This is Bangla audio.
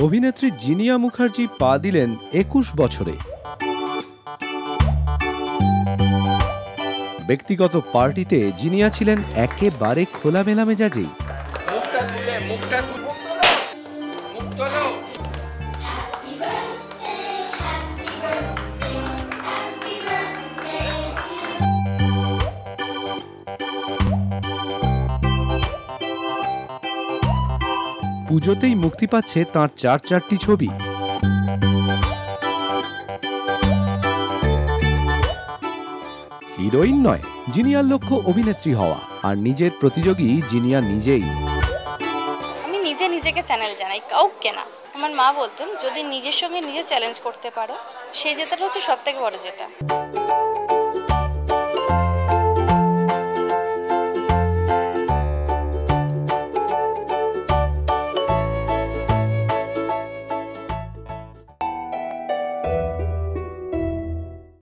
অভিনেত্রী জিনিয়া মুখার্জি পা দিলেন ২১ বছরে। ব্যক্তিগত পার্টিতে জিনিয়া ছিলেন একেবারে খোলামেলা মেজাজেই। পুজোতেই মুক্তি পাচ্ছে তাঁর চারটি ছবি। হিরোইন নয়, জিনিয়ার লক্ষ্য অভিনেত্রী হওয়া, আর নিজের প্রতিযোগী জিনিয়া নিজেই। আমি নিজেকে চ্যালেঞ্জ জানাই, কাউকে না। আমার মা বলতেন, যদি নিজের সঙ্গে নিজে চ্যালেঞ্জ করতে পারো, সেই জেতাটা হচ্ছে সব থেকে বড় জেতা।